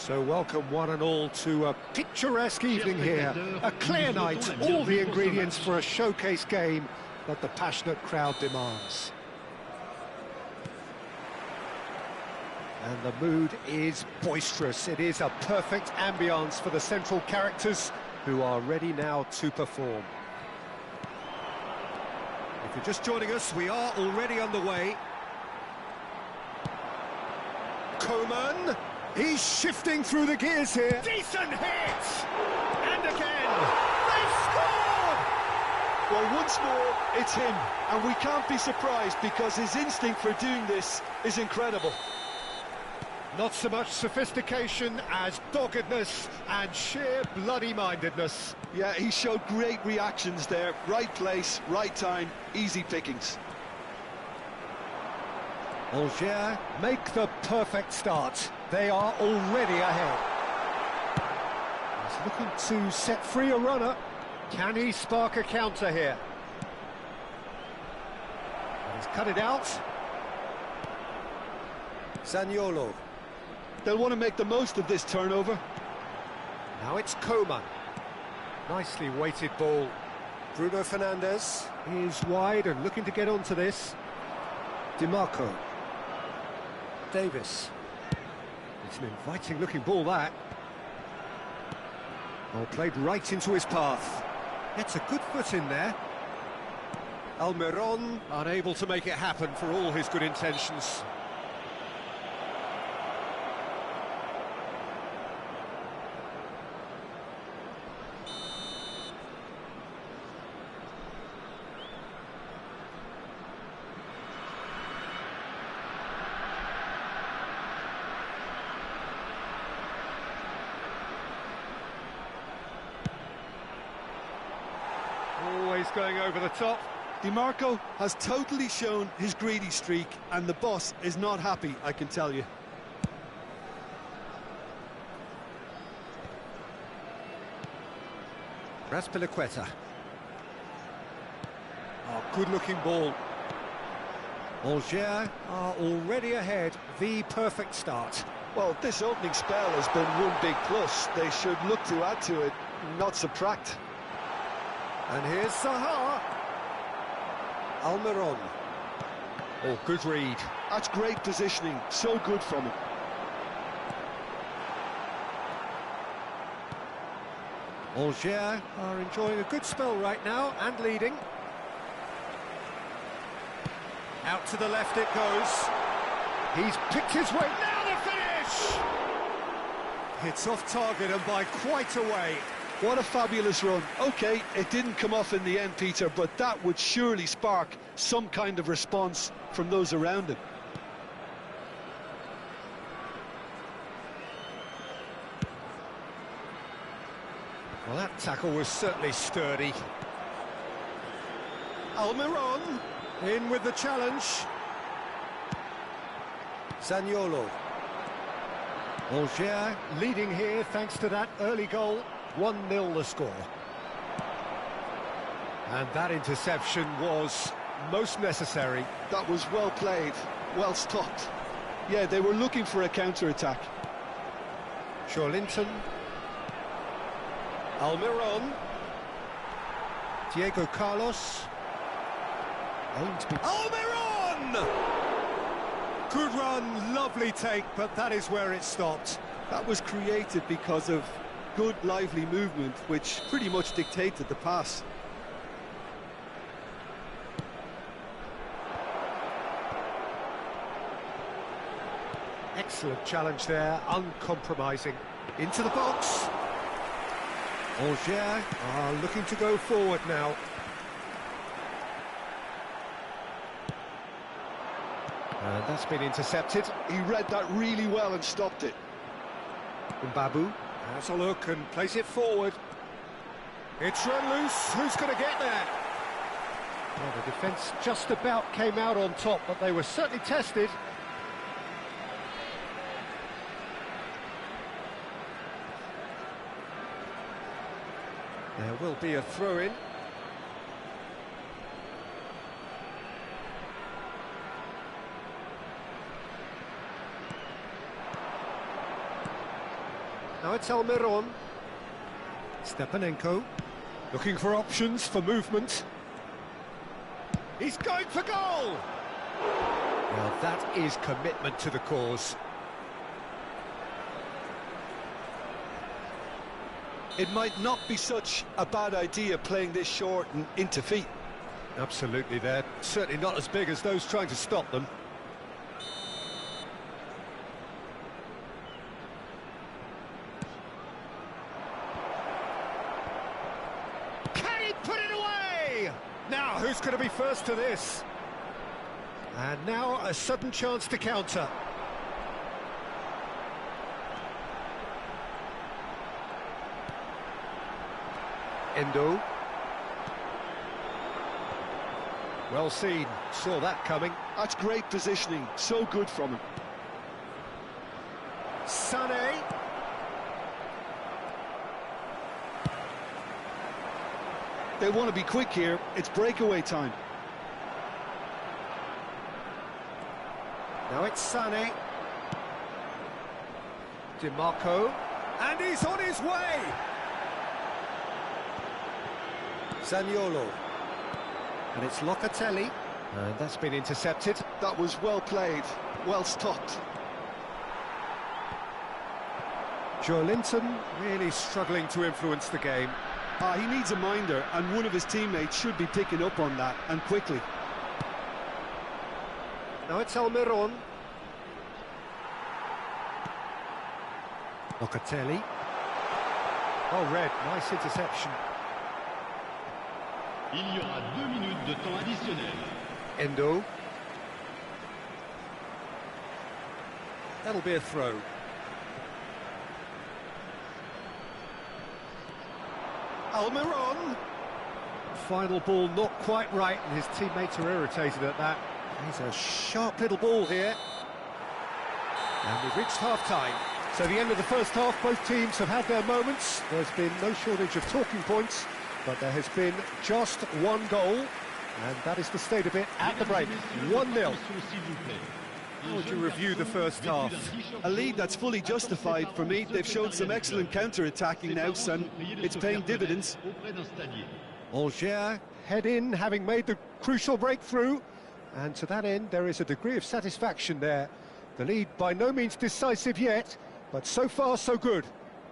So welcome one and all to a picturesque evening here. A clear night, all the ingredients for a showcase game that the passionate crowd demands. And the mood is boisterous. It is a perfect ambience for the central characters who are ready now to perform. If you're just joining us, we are already underway. Coman, he's shifting through the gears here. Decent hit! And again, they've scored! Well, once more, it's him, and we can't be surprised because his instinct for doing this is incredible. Not so much sophistication as doggedness and sheer bloody-mindedness. Yeah, he showed great reactions there. Right place, right time, easy pickings. Angers make the perfect start. They are already ahead. He's looking to set free a runner. Can he spark a counter here? And he's cut it out. Zaniolo. They'll want to make the most of this turnover. Now it's Coman. Nicely weighted ball. Bruno Fernandes is wide and looking to get onto this. DiMarco. Davis. It's an inviting looking ball, that. Oh, played right into his path. Gets a good foot in there. Almiron unable to make it happen for all his good intentions. Always going over the top. DiMarco has totally shown his greedy streak, and the boss is not happy, I can tell you. Raspilicueta. Oh, good-looking ball. Angers are already ahead. The perfect start. Well, this opening spell has been one big plus. They should look to add to it, not subtract. And here's Zaha. Almiron. Oh, good read. That's great positioning. So good from him. Angers are enjoying a good spell right now and leading. Out to the left it goes. He's picked his way. Now the finish! It's off target and by quite a way. What a fabulous run. OK, it didn't come off in the end, Peter, but that would surely spark some kind of response from those around him. Well, that tackle was certainly sturdy. Almiron in with the challenge. Zaniolo. Angers leading here thanks to that early goal. 1-0 the score. And that interception was most necessary. That was well played, well stopped. Yeah, they were looking for a counter-attack. Linton. Almiron. Diego Carlos. Almiron! Good run, lovely take, but that is where it stopped. That was created because of good, lively movement, which pretty much dictated the pass. Excellent challenge there, uncompromising. Into the box. Angers are looking to go forward now. And that's been intercepted. He read that really well and stopped it. Mbabu has a look and plays it forward. It's run loose. Who's going to get there? Well, the defence just about came out on top, but they were certainly tested. There will be a throw-in. Now it's Almiron. Stepanenko. Looking for options for movement. He's going for goal! Well, that is commitment to the cause. It might not be such a bad idea playing this short and into feet. Absolutely, they're certainly not as big as those trying to stop them. Can he put it away? Now, who's going to be first to this? And now a sudden chance to counter. Endo. Well seen, saw that coming. That's great positioning, so good from him. Sané. They want to be quick here, it's breakaway time. Now it's Sané. DiMarco. And he's on his way! Zaniolo. And it's Locatelli. And that's been intercepted. That was well played, well stopped. Joelinton really struggling to influence the game. He needs a minder, and one of his teammates should be picking up on that, and quickly. Now it's Almiron. Locatelli. Oh, red, nice interception. Il y aura 2 minutes de temps additionnel. Endo. That'll be a throw. Almiron. Final ball not quite right, and his teammates are irritated at that. He's a sharp little ball here. And we've reached half-time. So the end of the first half, both teams have had their moments. There's been no shortage of talking points, but there has been just one goal, and that is the state of it at the break. 1-0. How would you review the first half? A lead that's fully justified for me. They've shown some excellent counter-attacking now, and it's paying dividends. Angers head in, having made the crucial breakthrough, and to that end there is a degree of satisfaction there. The lead by no means decisive yet, but so far so good.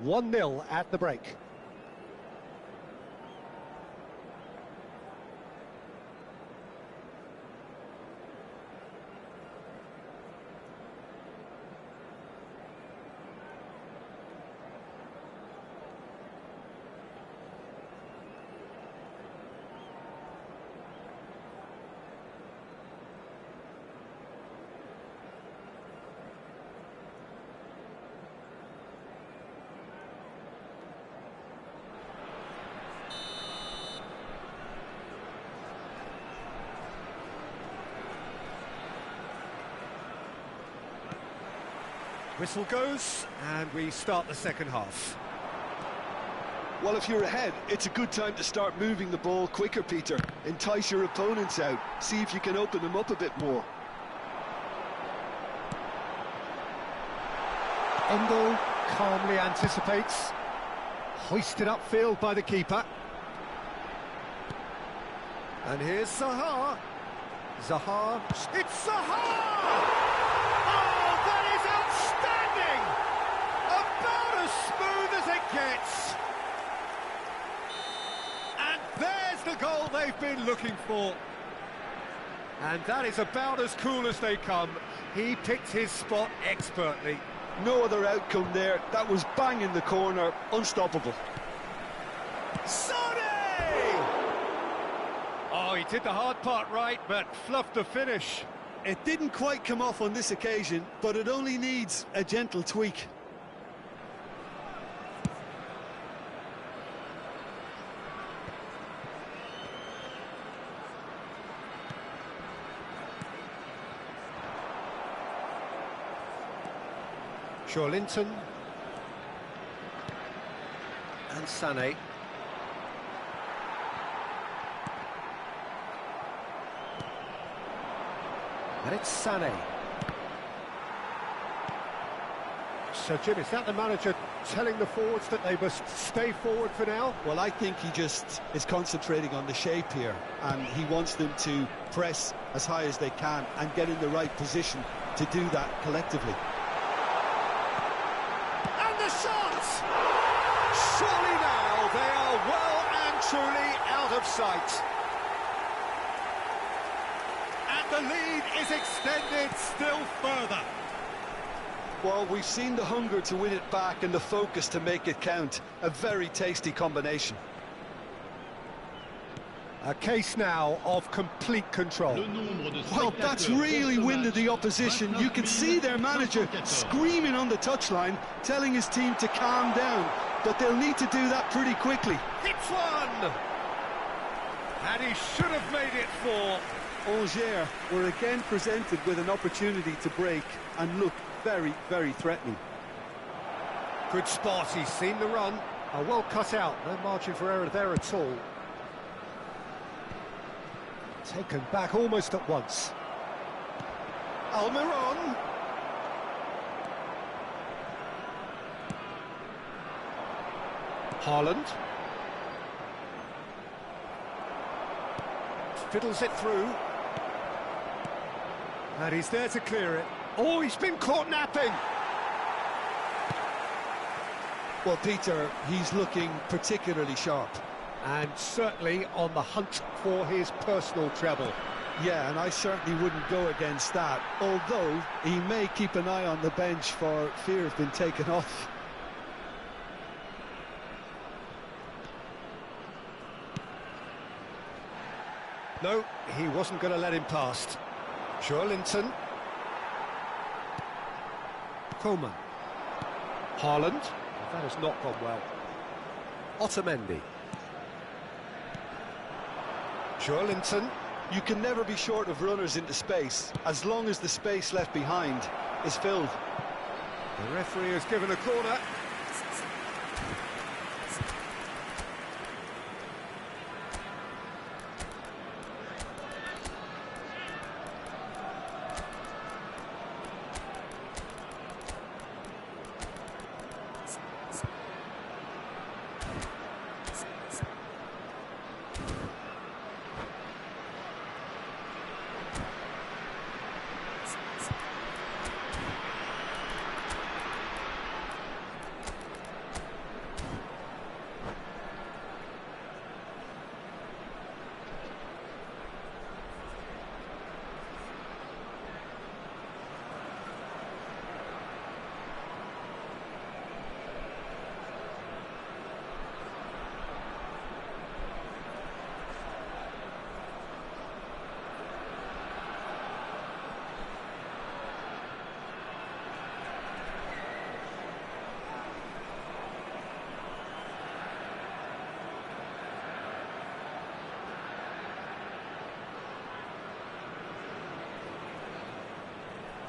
1-0 at the break. Whistle goes, and we start the second half. Well, if you're ahead, it's a good time to start moving the ball quicker, Peter. Entice your opponents out. See if you can open them up a bit more. Endo calmly anticipates. Hoisted upfield by the keeper. And here's Zaha. Zaha. It's Zaha! Oh, that is outstanding! About as smooth as it gets. And there's the goal they've been looking for. And that is about as cool as they come. He picked his spot expertly. No other outcome there. That was bang in the corner, unstoppable. Sonny! Oh, he did the hard part right, but fluffed the finish. It didn't quite come off on this occasion, but it only needs a gentle tweak. Joelinton and Sané. And it's Sané. So, Jim, is that the manager telling the forwards that they must stay forward for now? Well, I think he just is concentrating on the shape here, and he wants them to press as high as they can and get in the right position to do that collectively. And the shots! Surely now they are well and truly out of sight. And the lead is extended still further. Well, we've seen the hunger to win it back and the focus to make it count. A very tasty combination. A case now of complete control. Well, that's really winded the opposition. You can see their manager screaming on the touchline, telling his team to calm down. But they'll need to do that pretty quickly. Hits one! And he should have made it four. Angers were again presented with an opportunity to break and look very, very threatening. Good spot, he's seen the run. Well cut out, no margin for error there at all. Taken back almost at once. Almiron. Haaland. Fiddles it through. And he's there to clear it. Oh, he's been caught napping. Well, Peter, he's looking particularly sharp. And certainly on the hunt for his personal treble. Yeah, and I certainly wouldn't go against that, although he may keep an eye on the bench for fear of being taken off. No, he wasn't going to let him past. Linton. Coleman. Haaland. That has not gone well. Otamendi. Linton. You can never be short of runners into space, as long as the space left behind is filled. The referee has given a corner.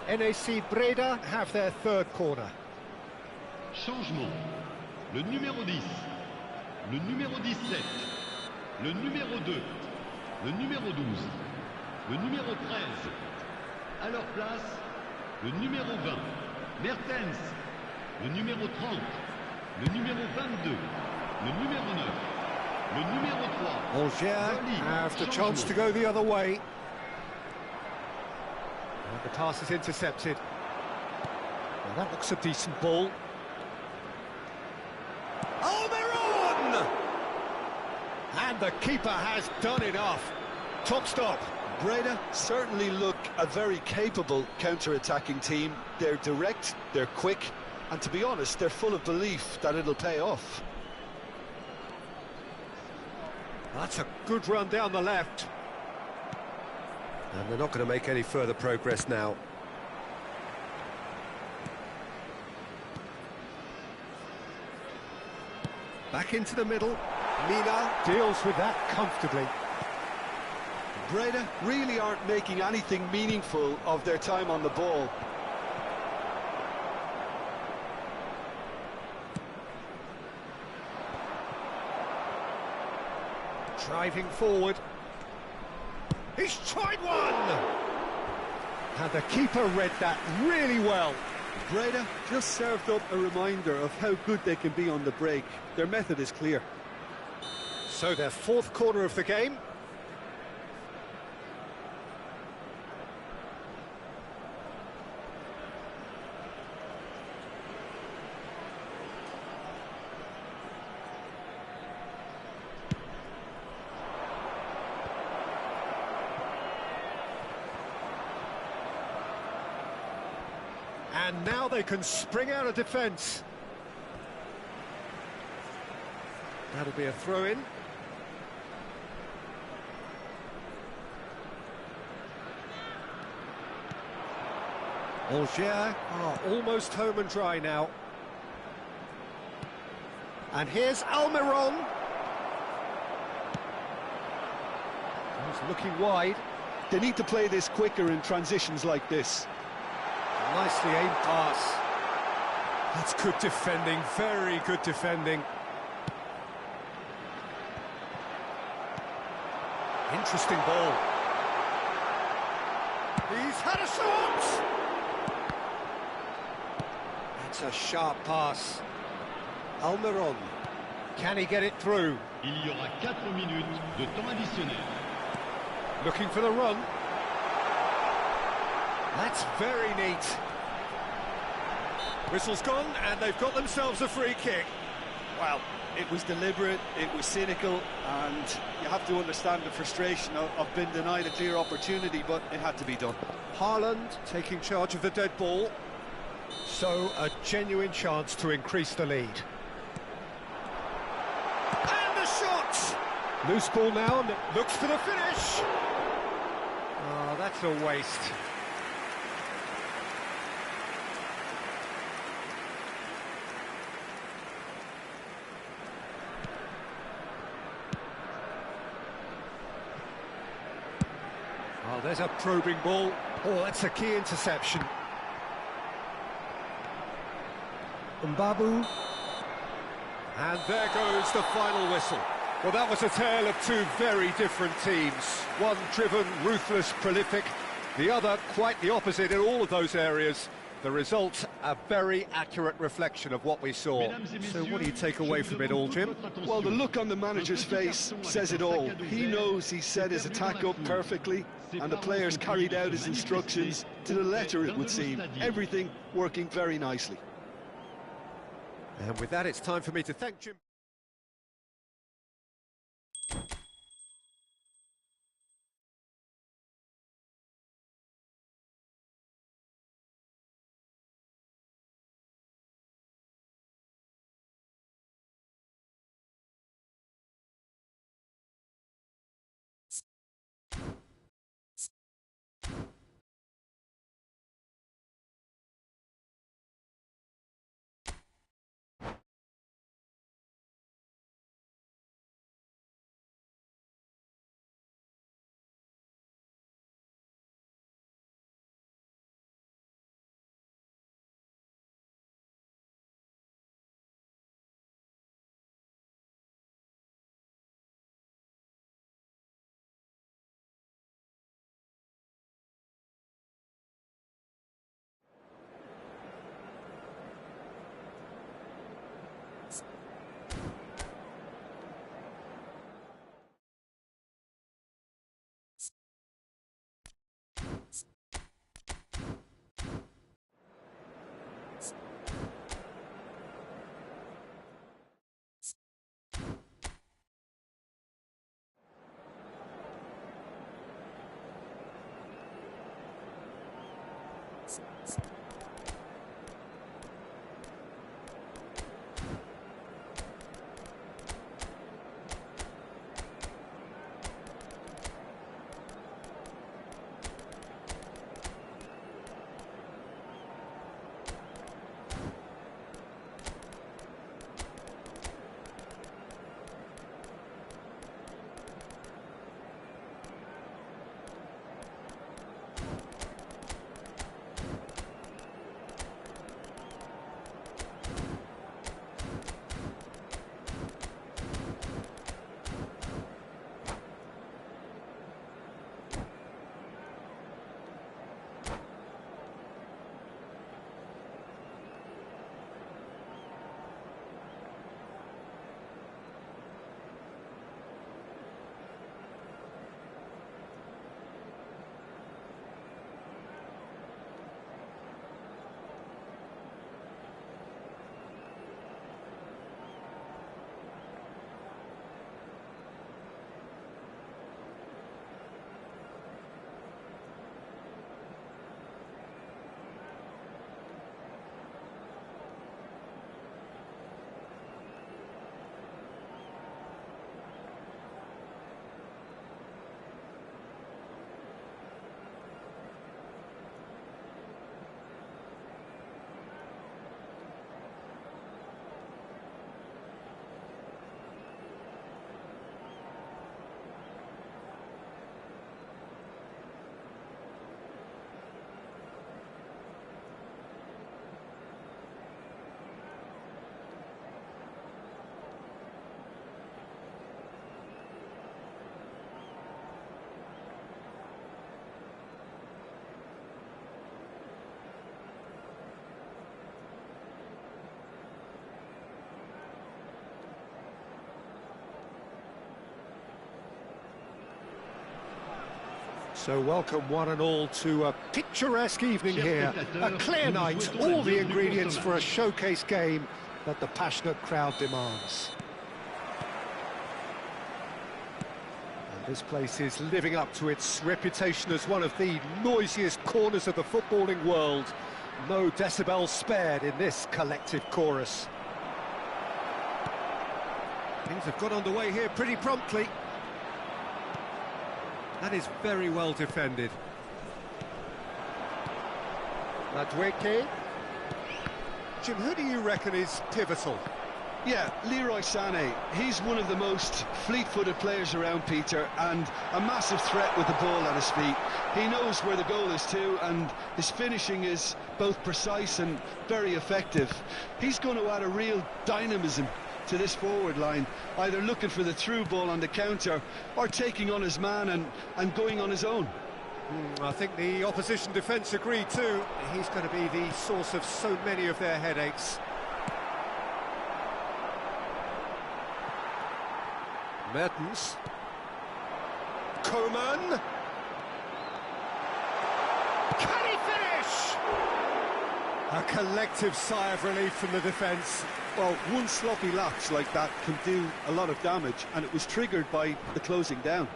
NAC Breda have their third corner. Changement. Le numéro 10, le numéro 17, le numéro 2, le numéro 12, le numéro 13. À leur place, le numéro 20, Mertens, le numéro 30, le numéro 22, le numéro 9, le numéro 3. Angers have the chance to go the other way. And the pass is intercepted. Well, that looks a decent ball. Almiron! And the keeper has done enough. Top stop. Breda certainly look a very capable counter-attacking team. They're direct, they're quick, and to be honest, they're full of belief that it'll pay off. That's a good run down the left. And they're not going to make any further progress now. Back into the middle. Mina deals with that comfortably. Breda really aren't making anything meaningful of their time on the ball. Driving forward. He's tried one! And the keeper read that really well. Breda just served up a reminder of how good they can be on the break. Their method is clear. So their fourth corner of the game. And now they can spring out of defence. That'll be a throw-in. Algiers are almost home and dry now. And here's Almiron. He's looking wide. They need to play this quicker in transitions like this. Nicely aimed pass. That's good defending, very good defending. Interesting ball. He's had a shot! That's a sharp pass. Almiron. Can he get it through? Il y aura 4 minutes de temps additionnel. Looking for the run. That's very neat. Whistle's gone, and they've got themselves a free kick. Well, it was deliberate, it was cynical, and you have to understand the frustration of being denied a clear opportunity, but it had to be done. Haaland taking charge of the dead ball. So, a genuine chance to increase the lead. And the shot! Loose ball now, and looks for the finish. Oh, that's a waste. Oh, there's a probing ball. Oh, that's a key interception. Mbabu. And there goes the final whistle. Well, that was a tale of two very different teams. One driven, ruthless, prolific. The other quite the opposite in all of those areas. The result, a very accurate reflection of what we saw. So what do you take away from it all, Jim? Well, the look on the manager's face says it all. He knows he set his attack up perfectly, and the players carried out his instructions to the letter, it would seem. Everything working very nicely. And with that, it's time for me to thank Jim. So welcome one and all to a picturesque evening here. A clear night, all the ingredients for a showcase game that the passionate crowd demands. And this place is living up to its reputation as one of the noisiest corners of the footballing world. No decibels spared in this collective chorus. Things have got underway here pretty promptly. That is very well defended. Madweke. Jim, who do you reckon is pivotal? Yeah, Leroy Sané. He's one of the most fleet-footed players around, Peter, and a massive threat with the ball at his feet. He knows where the goal is too, and his finishing is both precise and very effective. He's going to add a real dynamism to this forward line, either looking for the through ball on the counter or taking on his man and going on his own. I think the opposition defence agree too. He's going to be the source of so many of their headaches. Mertens. Coman. Can he finish? A collective sigh of relief from the defence. Well, one sloppy lapse like that can do a lot of damage, and it was triggered by the closing down.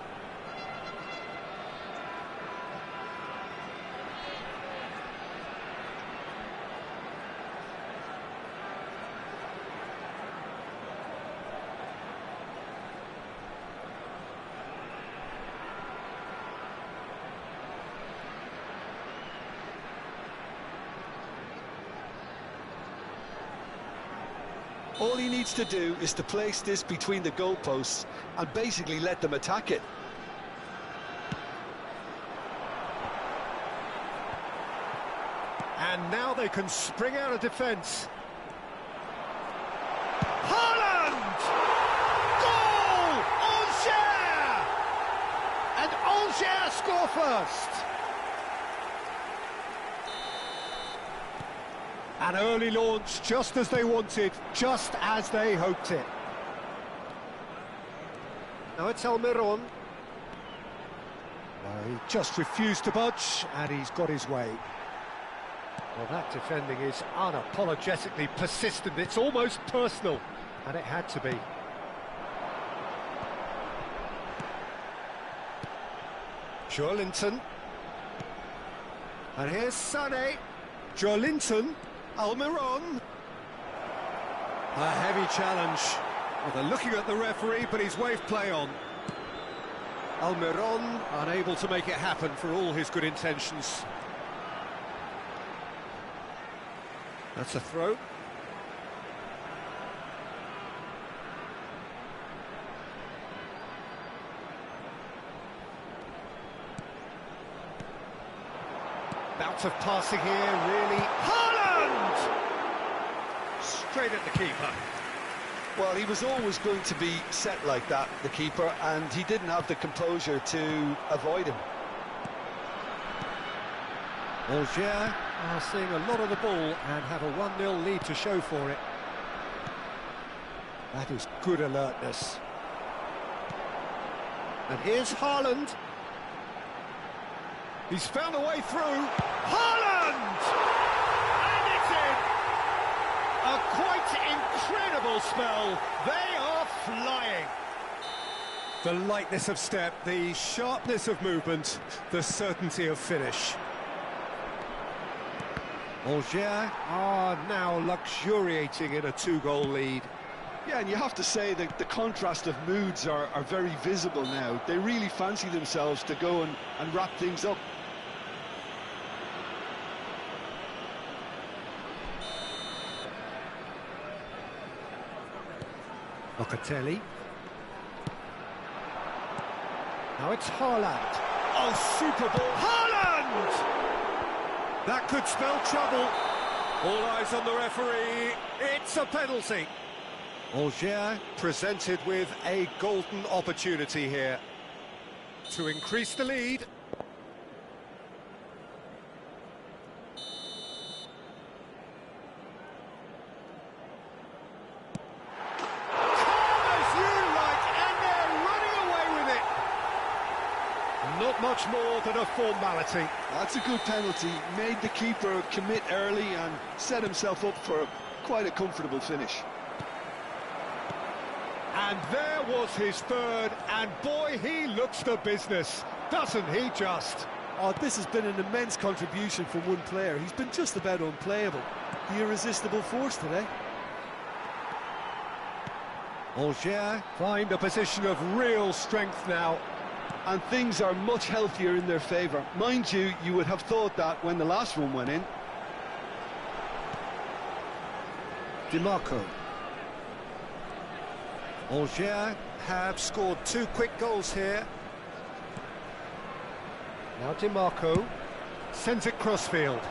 All he needs to do is to place this between the goalposts and basically let them attack it. And now they can spring out of defence. Haaland! Goal! Angers! And Angers score first. An early launch, just as they wanted, just as they hoped it. Now it's Almiron. He just refused to budge, and he's got his way. Well, that defending is unapologetically persistent. It's almost personal, and it had to be. Joelinton. And here's Sané. Joelinton. Almiron. A heavy challenge. Well, they're looking at the referee, but he's waved play on. Almiron unable to make it happen for all his good intentions. That's a throw. Bout of passing here, really. Haaland! Straight at the keeper. Well, he was always going to be set like that, the keeper, and he didn't have the composure to avoid him. Angers are seeing a lot of the ball and have a 1-0 lead to show for it. That is good alertness. And here's Haaland. He's found a way through. Haaland! And it's in! A quite incredible spell. They are flying. The lightness of step, the sharpness of movement, the certainty of finish. Angers are now luxuriating in a 2-goal lead. Yeah, and you have to say that the contrast of moods are very visible now. They really fancy themselves to go and wrap things up. Locatelli. Now it's Haaland. Oh, super ball. Haaland! That could spell trouble. All eyes on the referee. It's a penalty. Angers presented with a golden opportunity here to increase the lead. Not much more than a formality. That's a good penalty. Made the keeper commit early and set himself up for quite a comfortable finish. And there was his third, and boy, he looks the business, doesn't he just? Oh, this has been an immense contribution from one player. He's been just about unplayable. The irresistible force today. Angers find a position of real strength now. And things are much healthier in their favour. Mind you, you would have thought that when the last one went in. DiMarco. Angers have scored 2 quick goals here. Now DiMarco sends it crossfield.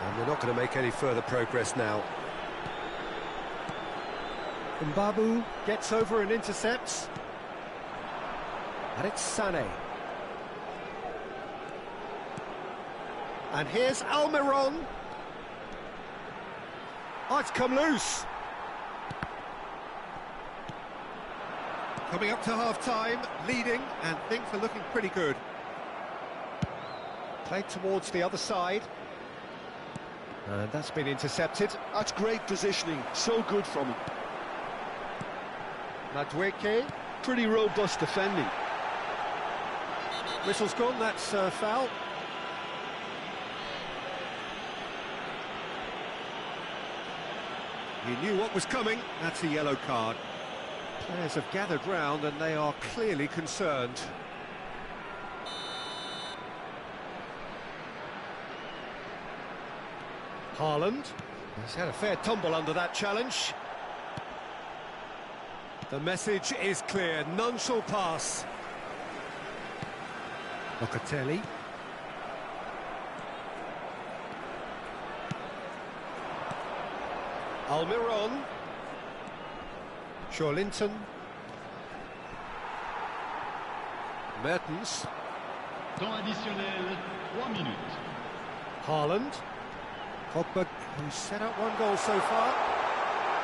And they're not going to make any further progress now. Mbabu gets over and intercepts. And it's Sané. And here's Almiron. Oh, it's come loose. Coming up to half-time, leading, and things are looking pretty good. Played towards the other side. And that's been intercepted. That's great positioning, so good from him. Madueke. Pretty robust defending. Whistle's gone, that's foul. He knew what was coming, that's a yellow card. Players have gathered round and they are clearly concerned. Haaland. He's had a fair tumble under that challenge. The message is clear, none shall pass. Locatelli. Almiron. Joelinton. Mertens. Temps additionnel, 3 minutes. Haaland. Pogba, who's set up 1 goal so far.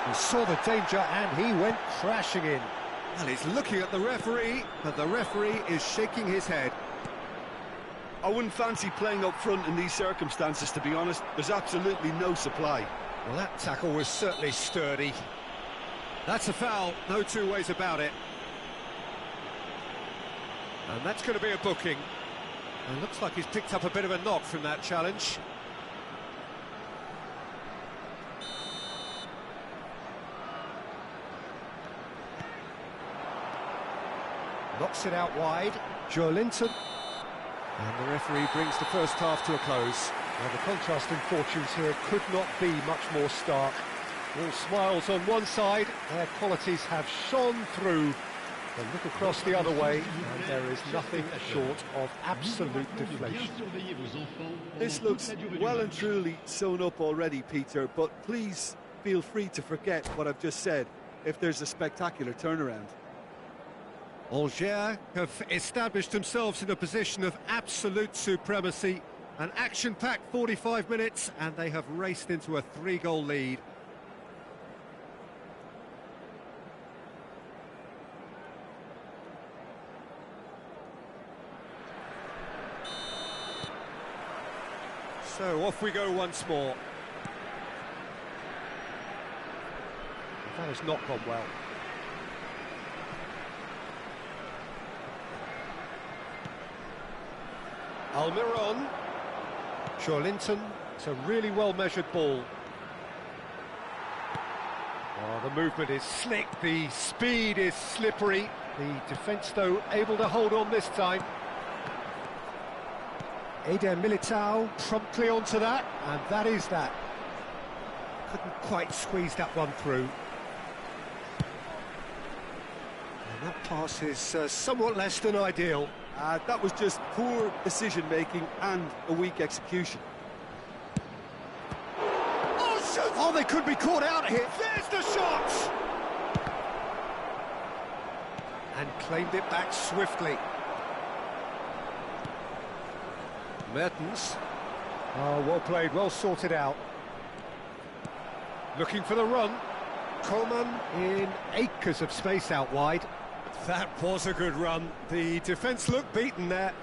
He saw the danger and he went crashing in. Well, he's looking at the referee, but the referee is shaking his head. I wouldn't fancy playing up front in these circumstances, to be honest. There's absolutely no supply. Well, that tackle was certainly sturdy. That's a foul, no 2 ways about it. And that's going to be a booking. And looks like he's picked up a bit of a knock from that challenge. Knocks it out wide. Joelinton. And the referee brings the first half to a close. Well, the contrast in fortunes here could not be much more stark. All smiles on one side, their qualities have shone through. They look across the other way, and there is nothing short of absolute deflation. This looks well and truly sewn up already, Peter, but please feel free to forget what I've just said if there's a spectacular turnaround. Angers have established themselves in a position of absolute supremacy. An action-packed 45 minutes, and they have raced into a 3-goal lead. So off we go once more. That has not gone well. Almiron. Joelinton. It's a really well-measured ball. Oh, the movement is slick, the speed is slippery. The defence, though, able to hold on this time. Eder Militao promptly onto that, and that is that. Couldn't quite squeeze that one through. And that pass is somewhat less than ideal. That was just poor decision-making and a weak execution. Oh, shoot! Oh, they could be caught out here. There's the shot! And claimed it back swiftly. Mertens. Oh, well played, well sorted out. Looking for the run. Coleman in acres of space out wide. That was a good run. The defence looked beaten there.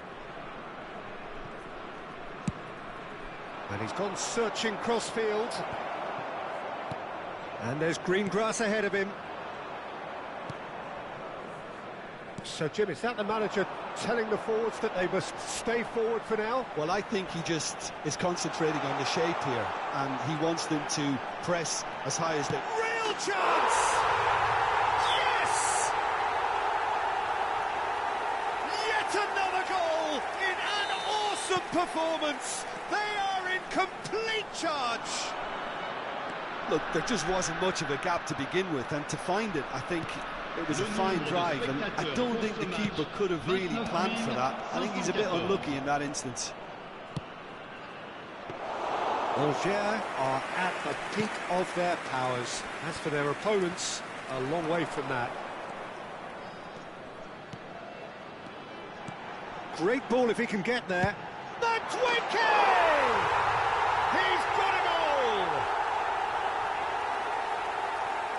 And he's gone searching cross-field. And there's green grass ahead of him. So, Jim, is that the manager telling the forwards that they must stay forward for now? Well, I think he just is concentrating on the shape here, and he wants them to press as high as they... Real chance! Yes! Yet another goal in an awesome performance. They are in complete charge. Look, there just wasn't much of a gap to begin with, and to find it, I think it was a fine drive, and I don't think the keeper could have really planned for that. I think he's a bit unlucky in that instance. Angers are at the peak of their powers. As for their opponents, a long way from that. Great ball if he can get there. The Twinkie! He's got a goal!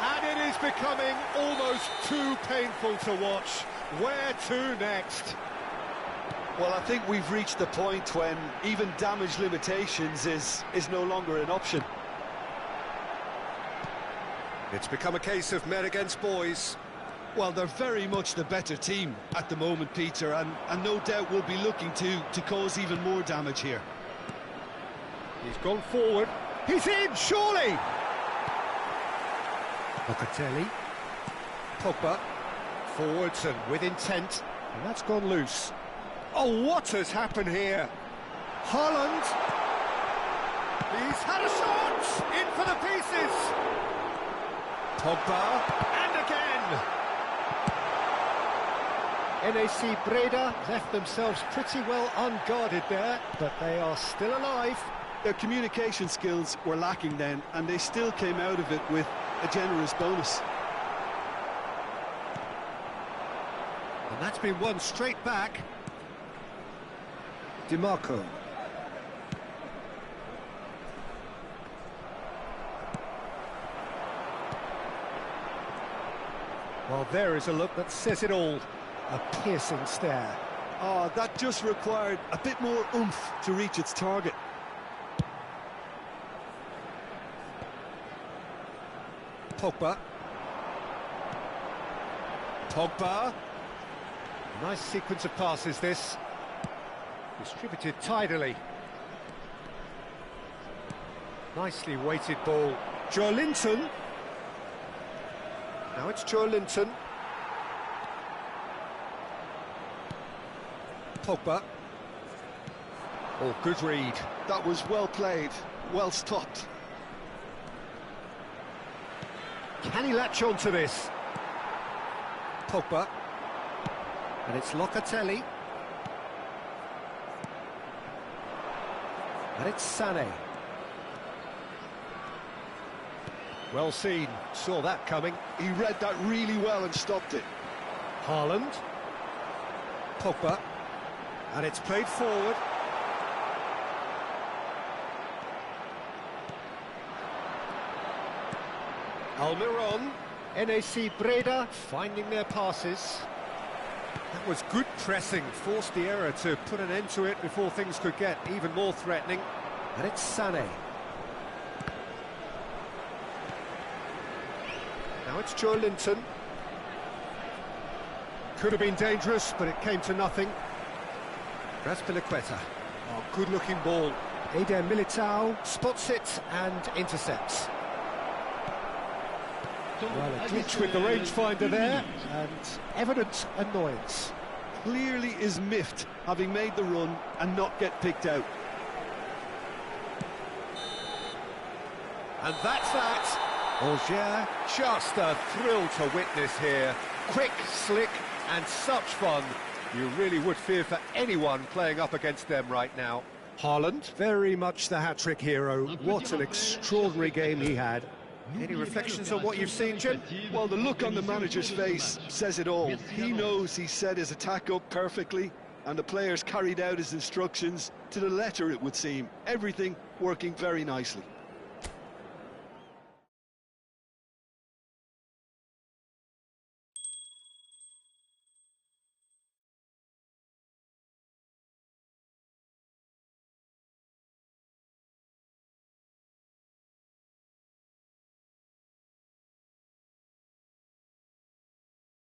And it is becoming almost too painful to watch. Where to next? Well, I think we've reached the point when even damage limitations is no longer an option. It's become a case of men against boys. Well, they're very much the better team at the moment, Peter, and no doubt will be looking to cause even more damage here. He's gone forward. He's in, surely! Locatelli. Pogba. Forwards and with intent. And that's gone loose. Oh, what has happened here? Haaland. He's had a shot! In for the pieces! Pogba. And again! NAC Breda left themselves pretty well unguarded there, but they are still alive. Their communication skills were lacking then, and they still came out of it with a generous bonus. And that's been won straight back. DiMarco. Well, there is a look that says it all. A piercing stare. Oh, that just required a bit more oomph to reach its target. Pogba. Pogba. Nice sequence of passes, this. Distributed tidily. Nicely weighted ball. Joelinton. Now it's Joelinton. Pogba. Oh, good read. That was well played, well stopped. Can he latch on to this? Pogba. And it's Locatelli. And it's Sané. Well seen, saw that coming. He read that really well and stopped it. Haaland. Pogba. And it's played forward. Almiron. NAC Breda finding their passes. That was good pressing, forced the error to put an end to it before things could get even more threatening. And it's Sané. Now it's Joelinton. Could have been dangerous, but it came to nothing. Raspilicueta. Oh, good-looking ball. Eder Militao spots it and intercepts. Well, a glitch with the rangefinder there, and evident annoyance. Clearly is miffed, having made the run and not get picked out. And that's that. Angers, just a thrill to witness here. Quick, slick, and such fun. You really would fear for anyone playing up against them right now. Haaland, very much the hat-trick hero. What an extraordinary game he had. Any reflections on what you've seen, Jim? Well, the look on the manager's face says it all. He knows he set his attack up perfectly, and the players carried out his instructions to the letter, it would seem. Everything working very nicely.